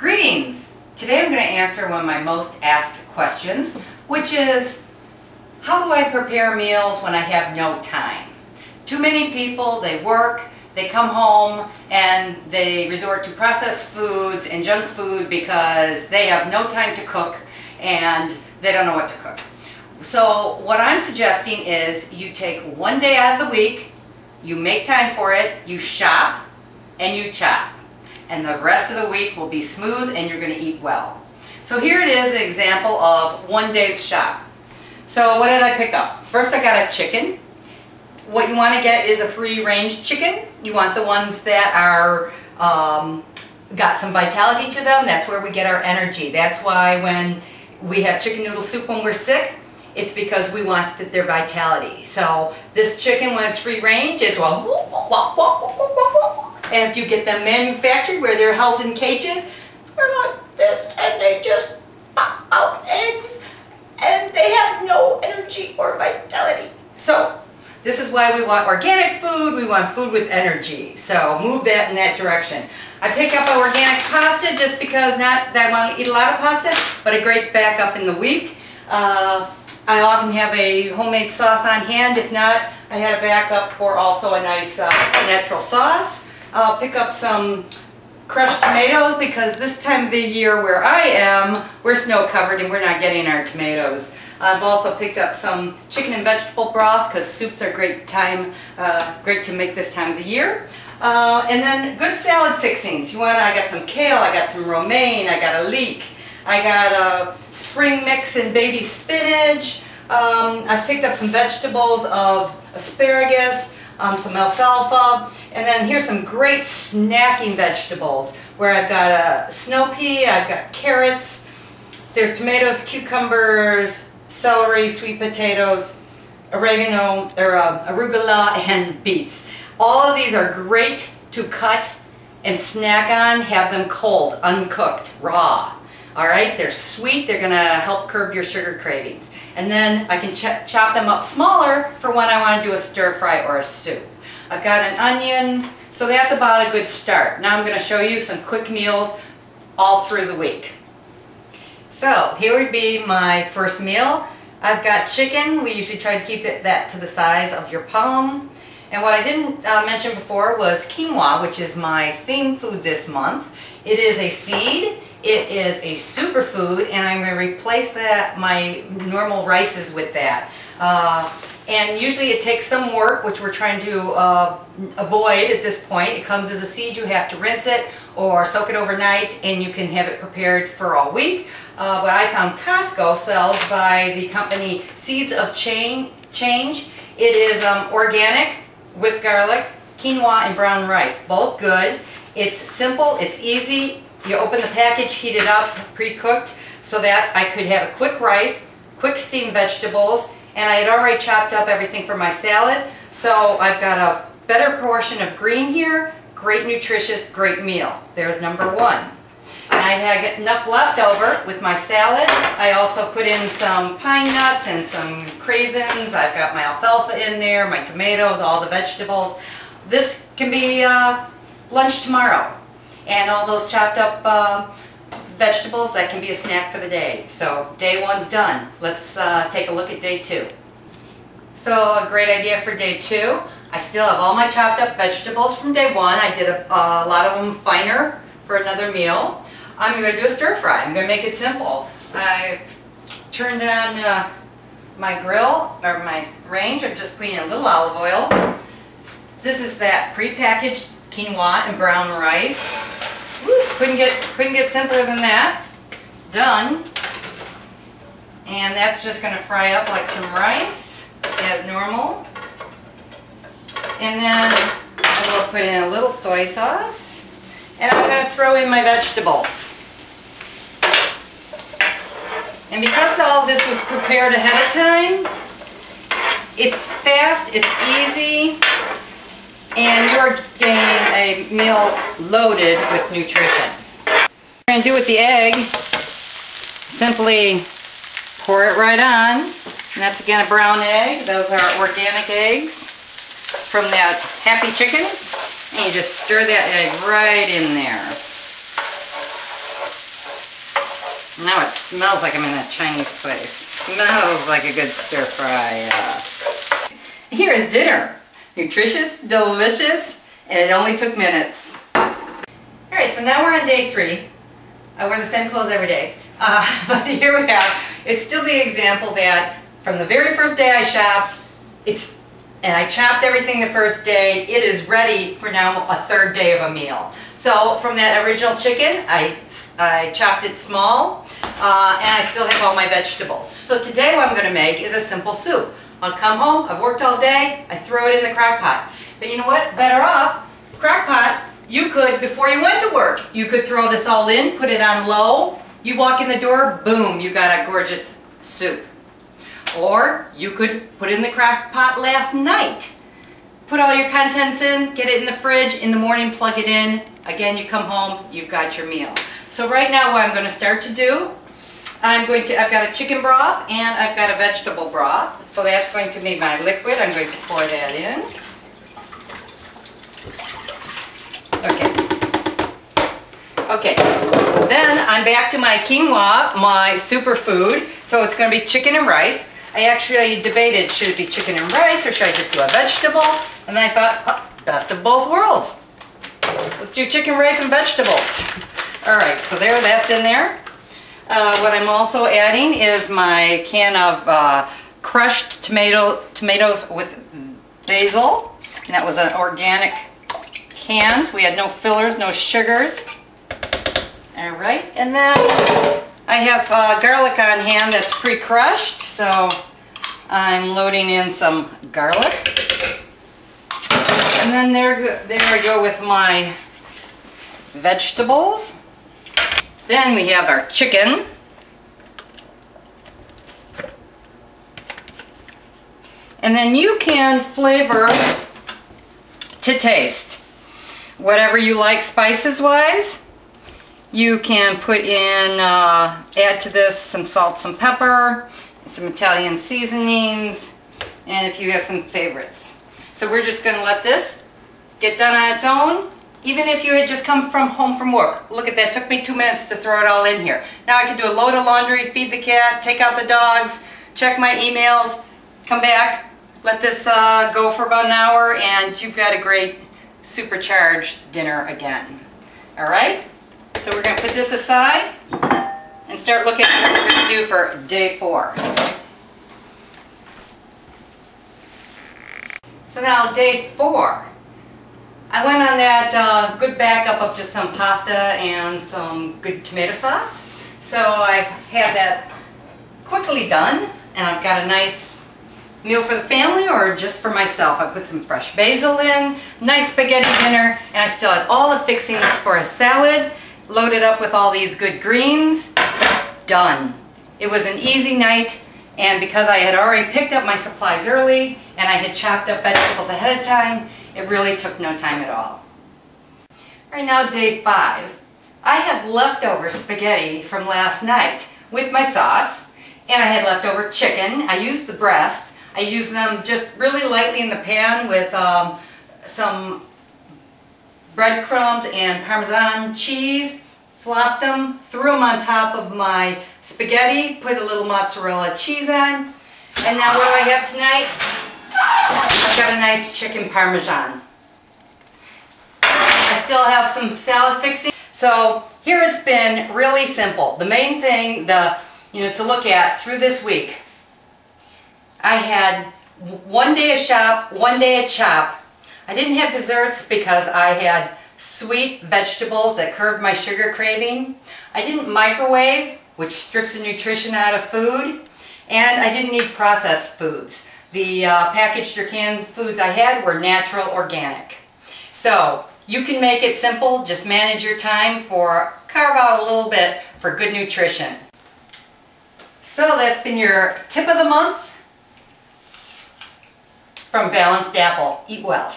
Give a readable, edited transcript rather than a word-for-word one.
Greetings! Today I'm going to answer one of my most asked questions, which is, how do I prepare meals when I have no time? Too many people, they work, they come home, and they resort to processed foods and junk food because they have no time to cook and they don't know what to cook. So what I'm suggesting is you take one day out of the week, you make time for it, you shop, and you chop. And the rest of the week will be smooth and you're going to eat well. So here it is, an example of one day's shop. So what did I pick up? First I got a chicken. What you want to get is a free-range chicken. You want the ones that are got some vitality to them. That's where we get our energy. That's why when we have chicken noodle soup when we're sick, it's because we want their vitality. So this chicken, when it's free-range, it's well, and if you get them manufactured where they're held in cages, they're like this and they just pop out eggs and they have no energy or vitality. So this is why we want organic food, we want food with energy. So move that in that direction. I pick up organic pasta just because not that I want to eat a lot of pasta, but a great backup in the week. I often have a homemade sauce on hand. If not, I had a backup for also a nice natural sauce. I'll pick up some crushed tomatoes because this time of the year where I am, we're snow covered and we're not getting our tomatoes. I've also picked up some chicken and vegetable broth because soups are great to make this time of the year. And then good salad fixings. I got some kale, I got some romaine, I got a leek, I got a spring mix and baby spinach. I picked up some vegetables of asparagus, some alfalfa, and then here's some great snacking vegetables where I've got a snow pea, I've got carrots, there's tomatoes, cucumbers, celery, sweet potatoes, oregano, or arugula, and beets. All of these are great to cut and snack on, have them cold, uncooked, raw. Alright, they're sweet, they're going to help curb your sugar cravings. And then I can chop them up smaller for when I want to do a stir fry or a soup. I've got an onion, so that's about a good start. Now I'm going to show you some quick meals all through the week. So here would be my first meal. I've got chicken. We usually try to keep that to the size of your palm. And what I didn't mention before was quinoa, which is my theme food this month. It is a seed. It is a superfood, and I'm going to replace my normal rices with that. And usually it takes some work, which we're trying to avoid at this point. It comes as a seed. You have to rinse it or soak it overnight, and you can have it prepared for a week. But I found Costco sells by the company Seeds of Change. It is organic with garlic, quinoa, and brown rice. Both good. It's simple. It's easy. You open the package, heat it up, pre-cooked, so that I could have a quick rice, quick steamed vegetables, and I had already chopped up everything for my salad, so I've got a better portion of green here. Great nutritious, great meal. There's number one. And I had enough left over with my salad. I also put in some pine nuts and some craisins. I've got my alfalfa in there, my tomatoes, all the vegetables. This can be lunch tomorrow. And all those chopped up vegetables, that can be a snack for the day. So day one's done. Let's take a look at day two. So a great idea for day two. I still have all my chopped up vegetables from day one. I did a lot of them finer for another meal. I'm going to do a stir fry. I'm going to make it simple. I've turned on my grill, or my range. I'm just putting a little olive oil. This is that pre-packaged quinoa and brown rice. Woo, couldn't get simpler than that. Done. And that's just going to fry up like some rice as normal. And then I will put in a little soy sauce. And I'm going to throw in my vegetables. And because all of this was prepared ahead of time, it's fast, it's easy, and you're getting a meal loaded with nutrition. What we're going to do with the egg, simply pour it right on. And that's again a brown egg. Those are organic eggs from that Happy Chicken. And you just stir that egg right in there. Now it smells like I'm in a Chinese place. Smells like a good stir fry. Here is dinner. Nutritious, delicious, and it only took minutes. Alright, so now we're on day 3. I wear the same clothes every day. But here we have, it's still the example that from the very first day I shopped, and I chopped everything the first day, it is ready for now a 3rd day of a meal. So from that original chicken, I chopped it small, and I still have all my vegetables. So today what I'm going to make is a simple soup. I'll come home, I've worked all day, I throw it in the crock pot. But you know what? Better off, crock pot, you could, before you went to work, you could throw this all in, put it on low, you walk in the door, boom, you got a gorgeous soup. Or you could put it in the crock pot last night. Put all your contents in, get it in the fridge, in the morning plug it in. Again, you come home, you've got your meal. So right now what I'm going to start to do, I've got a chicken broth and I've got a vegetable broth. So that's going to be my liquid. I'm going to pour that in. Okay, then I'm back to my quinoa, my superfood. So it's going to be chicken and rice. I actually debated, should it be chicken and rice or should I just do a vegetable? And then I thought, oh, best of both worlds. Let's do chicken, rice, and vegetables. All right, so that's in there. What I'm also adding is my can of crushed tomatoes with basil. And that was an organic can, so we had no fillers, no sugars. All right, and then I have garlic on hand that's pre-crushed, so I'm loading in some garlic. And then there I go with my vegetables. Then we have our chicken. And then you can flavor to taste. Whatever you like spices-wise. You can put in, add to this some salt, some pepper, some Italian seasonings, and if you have some favorites. So we're just going to let this get done on its own, even if you had just come home from work. Look at that, took me 2 minutes to throw it all in here. Now I can do a load of laundry, feed the cat, take out the dogs, check my emails, come back, let this go for about an hour, and you've got a great supercharged dinner again. All right? So we're going to put this aside and start looking at what we're going to do for day 4. So now day 4. I went on that good backup of just some pasta and some good tomato sauce. So I've had that quickly done, and I've got a nice meal for the family or just for myself. I put some fresh basil in, nice spaghetti dinner, and I still had all the fixings for a salad. Loaded up with all these good greens. Done. It was an easy night, and because I had already picked up my supplies early and I had chopped up vegetables ahead of time, it really took no time at all. Right now, day 5. I have leftover spaghetti from last night with my sauce, and I had leftover chicken. I used the breast. I used them just really lightly in the pan with some breadcrumbs and Parmesan cheese, flopped them, threw them on top of my spaghetti, put a little mozzarella cheese on, and now what do I have tonight? I've got a nice chicken Parmesan. I still have some salad fixing. So here it's been really simple. The main thing to look at through this week, I had one day a shop, one day a chop. I didn't have desserts because I had sweet vegetables that curbed my sugar craving. I didn't microwave, which strips the nutrition out of food. And I didn't eat processed foods. The packaged or canned foods I had were natural, organic. So you can make it simple, just manage your time carve out a little bit for good nutrition. So that's been your tip of the month from Balanced Apple. Eat well.